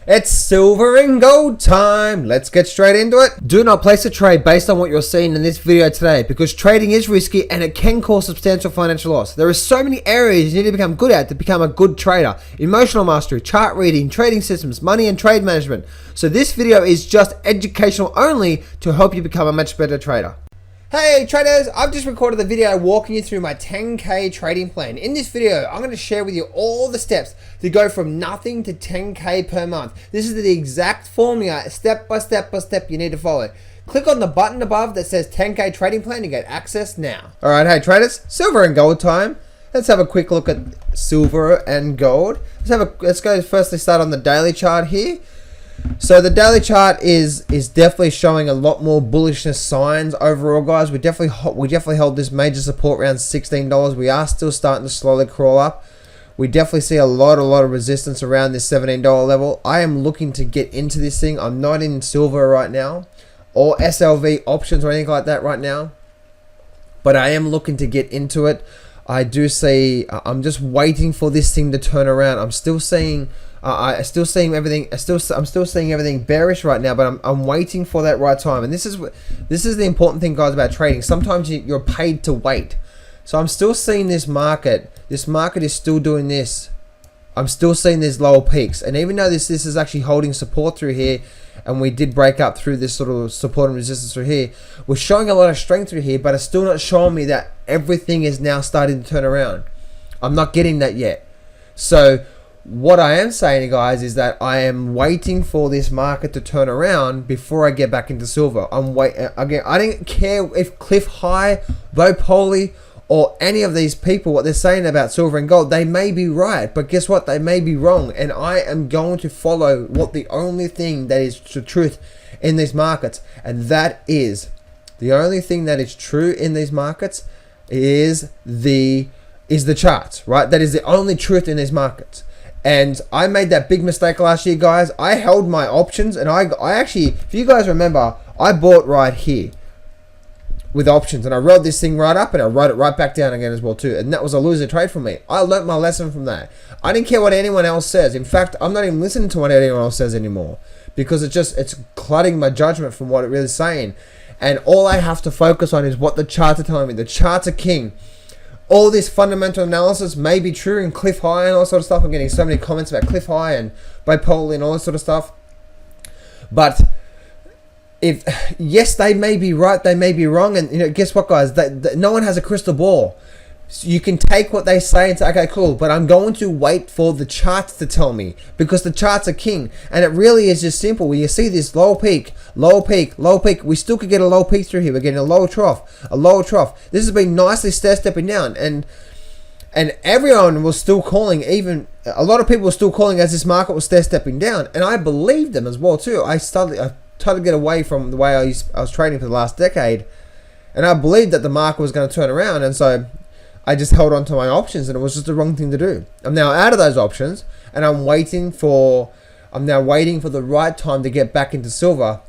It's silver and gold time. Let's get straight into it. Do not place a trade based on what you're seeing in this video today, because trading is risky and it can cause substantial financial loss. There are so many areas you need to become good at to become a good trader. Emotional mastery, chart reading, trading systems, money and trade management. So this video is just educational only to help you become a much better trader. Hey traders, I've just recorded the video walking you through my 10K trading plan. In this video, I'm going to share with you all the steps to go from nothing to 10K per month. This is the exact formula, step by step you need to follow. Click on the button above that says 10K trading plan to get access now. Alright, hey traders, silver and gold time. Let's have a quick look at silver and gold. Let's go firstly start on the daily chart here. So the daily chart is definitely showing a lot more bullishness signs overall, guys. We definitely held this major support around $16. We are still starting to slowly crawl up. We definitely see a lot of resistance around this $17 level. I am looking to get into this thing. I'm not in silver right now or SLV options or anything like that right now, but I am looking to get into it. I do see. I'm just waiting for this thing to turn around. I'm still seeing. I'm still seeing everything bearish right now, but I'm waiting for that right time. And this is the important thing, guys, about trading. Sometimes you're paid to wait. So I'm still seeing this market. This market is still doing this. I'm still seeing these lower peaks, and even though this is actually holding support through here, and we did break up through this sort of support and resistance through here, we're showing a lot of strength through here, but it's still not showing me that everything is now starting to turn around. I'm not getting that yet. So what I am saying, guys, is that I am waiting for this market to turn around before I get back into silver. Again, I don't care if Cliff High, Polny, or any of these people, what they're saying about silver and gold. They may be right, but guess what? They may be wrong. And I am going to follow what the only thing that is the truth in these markets. And that is, the only thing that is true in these markets is the charts, right? That is the only truth in these markets. And I made that big mistake last year, guys. I held my options, and I actually, if you guys remember, I bought right here with options, and I rode this thing right up, and I rode it right back down again as well too. And that was a loser trade for me. I learnt my lesson from that. I didn't care what anyone else says. In fact, I'm not even listening to what anyone else says anymore, because it's clutting my judgment from what it really is saying. And all I have to focus on is what the charts are telling me. The charts are king. All this fundamental analysis may be true in Cliff High and all that sort of stuff. I'm getting so many comments about Cliff High and Polny and all that sort of stuff. But yes, they may be right, they may be wrong, and guess what, guys? No one has a crystal ball. So you can take what they say and say, okay, cool, but I'm going to wait for the charts to tell me, because the charts are king. And it really is just simple. When you see this low peak, we still could get a low peak through here. We're getting a lower trough. This has been nicely stepping down, and everyone was still calling. Even a lot of people were still calling as this market was stepping down, and I believed them as well too. I tried to get away from the way I was trading for the last decade, and I believed that the market was going to turn around, and so I just held on to my options, and it was just the wrong thing to do. I'm now out of those options, and I'm now waiting for the right time to get back into silver.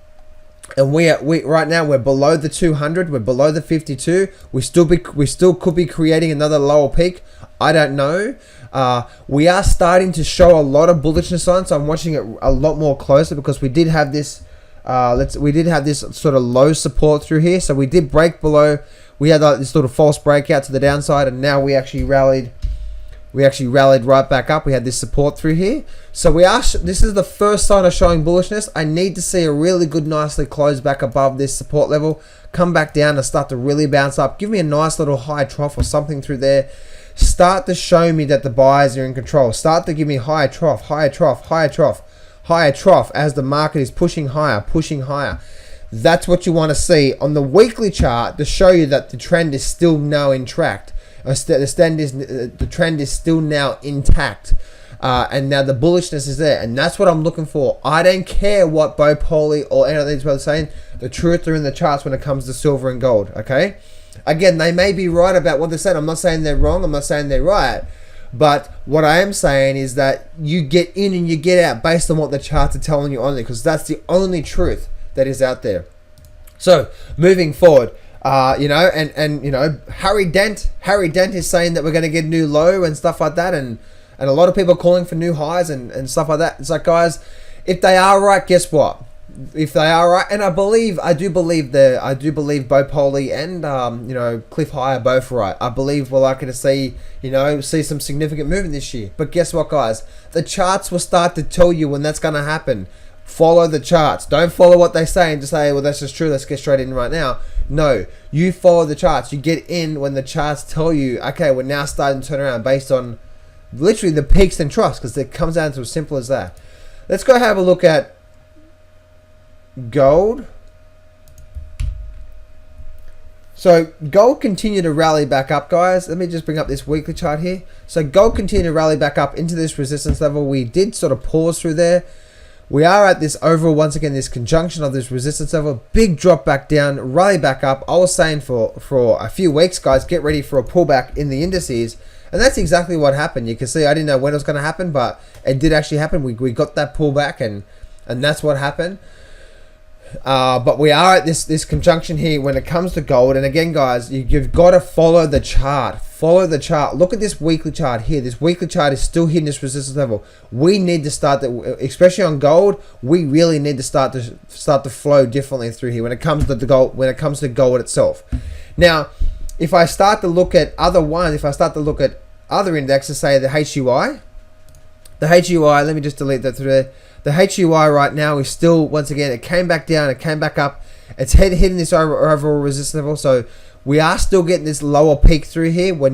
And right now we're below the 200, we're below the 52. We still could be creating another lower peak. I don't know. We are starting to show a lot of bullishness signs, so I'm watching it a lot more closer, because we did have this sort of low support through here. So we did break below. We had this sort of false breakout to the downside, and now we actually rallied right back up. We had this support through here. So this is the first sign of showing bullishness. I need to see a really good, nicely close back above this support level, come back down and start to really bounce up. Give me a nice little high trough or something through there. Start to show me that the buyers are in control. Start to give me higher trough as the market is pushing higher. That's what you want to see on the weekly chart, to show you that the trend is still now intact. The trend is still now intact, and now the bullishness is there, and that's what I'm looking for. I don't care what Polny or any of these people are saying. The truth are in the charts when it comes to silver and gold. Okay, again, they may be right about what they said. I'm not saying they're wrong. I'm not saying they're right. But what I am saying is that you get in and you get out based on what the charts are telling you only, because that's the only truth that is out there. So moving forward, Harry Dent is saying that we're going to get a new low and stuff like that, and a lot of people are calling for new highs and stuff like that. It's like, guys, if they are right, guess what? If they are right, and I do believe both Polny and Cliff High are both right. I believe we're likely to see some significant movement this year. But guess what, guys? The charts will start to tell you when that's going to happen. Follow the charts. Don't follow what they say and just say, well, that's just true. Let's get straight in right now. No, you follow the charts. You get in when the charts tell you, okay, we're now starting to turn around based on literally the peaks and troughs, because it comes down to as simple as that. Let's go have a look at gold. So gold continued to rally back up, guys. Let me just bring up this weekly chart here. So gold continued to rally back up into this resistance level. We did sort of pause through there. We are at this overall, once again, this conjunction of this resistance level. Big drop back down, rally back up. I was saying for a few weeks, guys, get ready for a pullback in the indices. And that's exactly what happened. You can see I didn't know when it was going to happen, but it did actually happen. We got that pullback, and that's what happened. But we are at this conjunction here when it comes to gold. And again, guys, you've got to follow the chart. Follow the chart. Look at this weekly chart here. This weekly chart is still hitting this resistance level. We need to start especially on gold. We really need to start to flow differently through here when it comes to the gold. When it comes to gold itself. Now, if I start to look at other ones, if I start to look at other indexes, say the HUI. The HUI. Let me just delete that through there. The HUI right now is still, once again, it came back down, it came back up. It's hitting this overall resistance level. So we are still getting this lower peak through here. We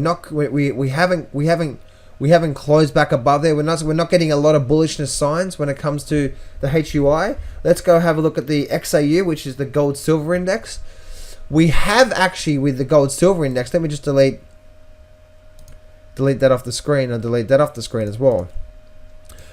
haven't closed back above there. We're not getting a lot of bullishness signs when it comes to the HUI. Let's go have a look at the XAU, which is the gold silver index. We have actually, with the gold silver index, let me just delete that off the screen, or delete that off the screen as well.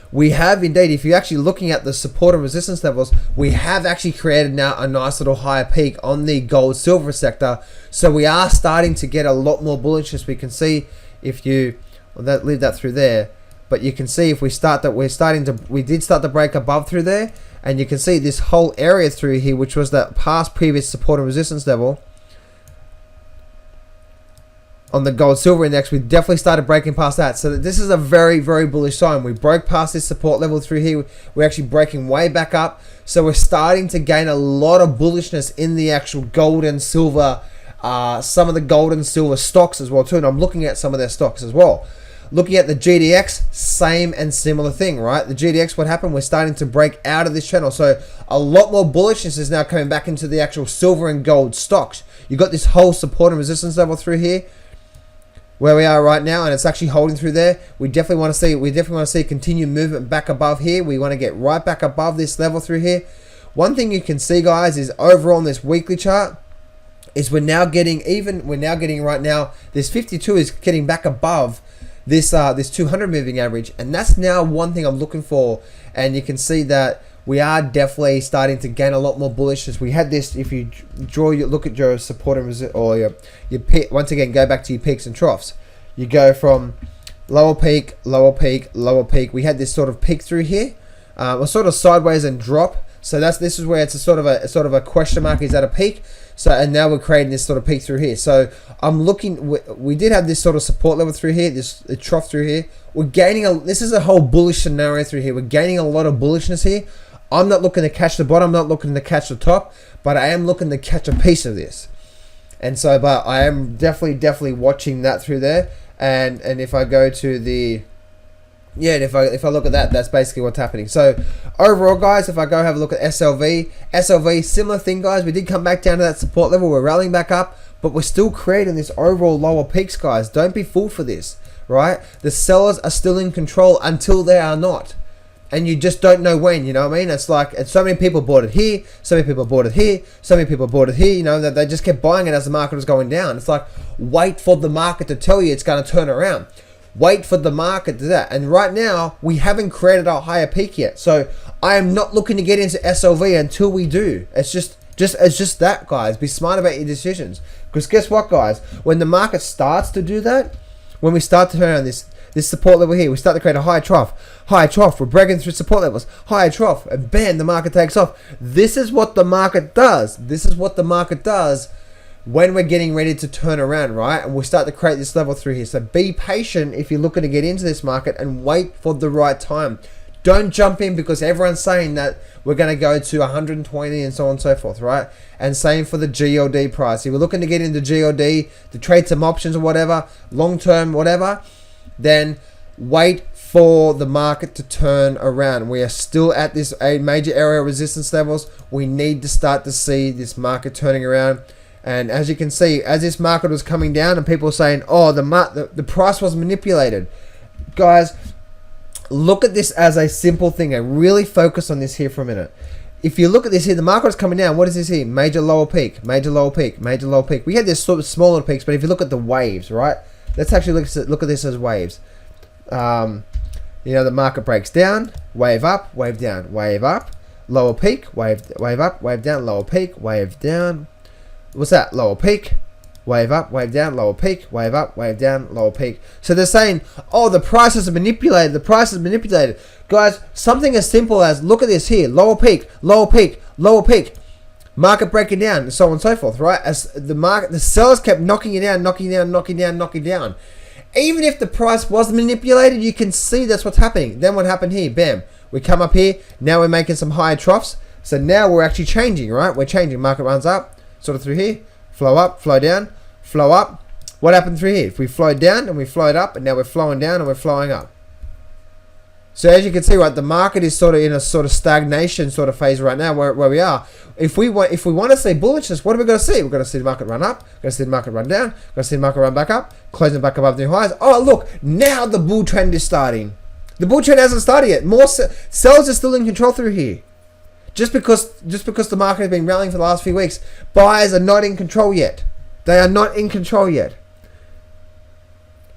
We have indeed, if you're actually looking at the support and resistance levels, we have actually created now a nice little higher peak on the gold silver sector. So we are starting to get a lot more bullishness. We can see if you leave that through there, but you can see if we start that we did start to break above through there, and you can see this whole area through here, which was that past previous support and resistance level. On the gold silver index, we definitely started breaking past that. So this is a very, very bullish sign. We broke past this support level through here. We're actually breaking way back up. So we're starting to gain a lot of bullishness in the actual gold and silver, some of the gold and silver stocks as well too. And I'm looking at some of their stocks as well. Looking at the GDX, same and similar thing, right? The GDX, what happened? We're starting to break out of this channel. So a lot more bullishness is now coming back into the actual silver and gold stocks. You got this whole support and resistance level through here, where we are right now, and it's actually holding through there. We definitely want to see continued movement back above here. We want to get right back above this level through here. One thing you can see, guys, is overall on this weekly chart is we're now getting right now, this 52 is getting back above this 200 moving average, and that's now one thing I'm looking for. And you can see that we are definitely starting to gain a lot more bullishness. We had this, if you look at your support and resist, or your once again, go back to your peaks and troughs. You go from lower peak, lower peak, lower peak. We had this sort of peak through here, or sort of sideways and drop. So this is where it's a sort of a question mark. Is that a peak? So, and now we're creating this sort of peak through here. So I'm looking, we did have this sort of support level through here, this trough through here. We're gaining this is a whole bullish scenario through here. We're gaining a lot of bullishness here. I'm not looking to catch the bottom, I'm not looking to catch the top, but I am looking to catch a piece of this. And so, but I am definitely watching that through there. And if I go to the, yeah, if I look at that, that's basically what's happening. So overall, guys, if I go have a look at SLV, similar thing, guys. We did come back down to that support level. We're rallying back up, but we're still creating this overall lower peaks, guys. Don't be fooled for this, right? The sellers are still in control until they are not. And you just don't know when, you know what I mean? It's like, and so many people bought it here, so many people bought it here, so many people bought it here, you know, that they just kept buying it as the market was going down. It's like, wait for the market to tell you it's going to turn around. Wait for the market to do that. And right now, we haven't created our higher peak yet. So I am not looking to get into SLV until we do. It's just that, guys. Be smart about your decisions. Because guess what, guys? When the market starts to do that, when we start to turn around this support level here, we start to create a high trough, we're breaking through support levels, high trough, and bam, the market takes off. This is what the market does. This is what the market does when we're getting ready to turn around, right? And we start to create this level through here. So be patient if you're looking to get into this market and wait for the right time. Don't jump in because everyone's saying that we're going to go to 120 and so on and so forth, right? And same for the GLD price. If we're looking to get into GLD, to trade some options or whatever, long-term, whatever, then wait for the market to turn around. We are still at this major area of resistance levels. We need to start to see this market turning around. And as you can see, as this market was coming down and people were saying, oh, the price was manipulated. Guys, look at this as a simple thing and really focus on this here for a minute. If you look at this here, the market is coming down. What is this here? Major lower peak, major lower peak, major lower peak. We had this sort of smaller peaks, but if you look at the waves, right? Let's actually look at this as waves. You know, the market breaks down, wave up, wave down, wave up, lower peak, wave up, wave down, lower peak, wave down. What's that? Lower peak, wave up, wave down, lower peak, wave up, wave down, lower peak. So they're saying, oh, the prices are manipulated, the price is manipulated. Guys, something as simple as, look at this here, lower peak, lower peak, lower peak. Market breaking down, and so on and so forth, right? As the sellers kept knocking it down, knocking down, knocking down, knocking down. Even if the price was manipulated, you can see that's what's happening. Then what happened here? Bam. We come up here. Now we're making some higher troughs. So now we're actually changing, right? We're changing. Market runs up, sort of through here. Flow up, flow down, flow up. What happened through here? If we flowed down and we flowed up, and now we're flowing down and we're flowing up. So as you can see, right, the market is sort of in a sort of stagnation sort of phase right now where we are. If we want to see bullishness, what are we going to see? We're going to see the market run up, we're going to see the market run down, we're going to see the market run back up, closing back above new highs. Oh, look, now the bull trend is starting. The bull trend hasn't started yet. More sellers are still in control through here. Just because the market has been rallying for the last few weeks, buyers are not in control yet. They are not in control yet.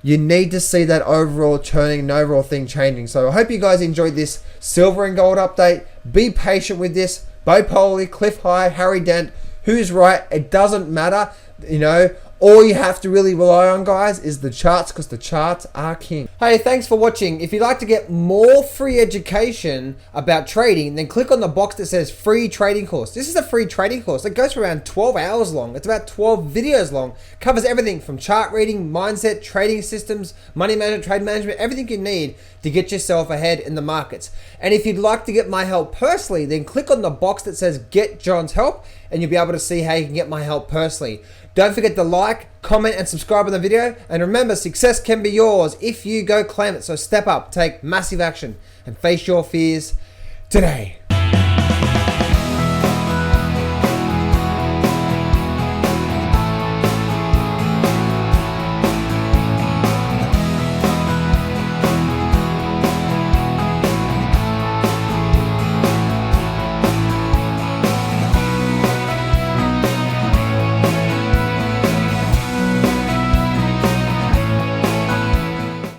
You need to see that overall turning and overall thing changing. So I hope you guys enjoyed this silver and gold update. Be patient with this. Bo Polny, Cliff High, Harry Dent. Who's right? It doesn't matter. You know, all you have to really rely on, guys, is the charts, because the charts are king. Hey, thanks for watching. If you'd like to get more free education about trading, then click on the box that says free trading course. This is a free trading course. It goes for around 12 hours long. It's about 12 videos long. Covers everything from chart reading, mindset, trading systems, money management, trade management, everything you need to get yourself ahead in the markets. And if you'd like to get my help personally, then click on the box that says get John's help, and you'll be able to see how you can get my help personally. Don't forget to like, comment, and subscribe on the video. And remember, success can be yours if you go claim it. So step up, take massive action, and face your fears today.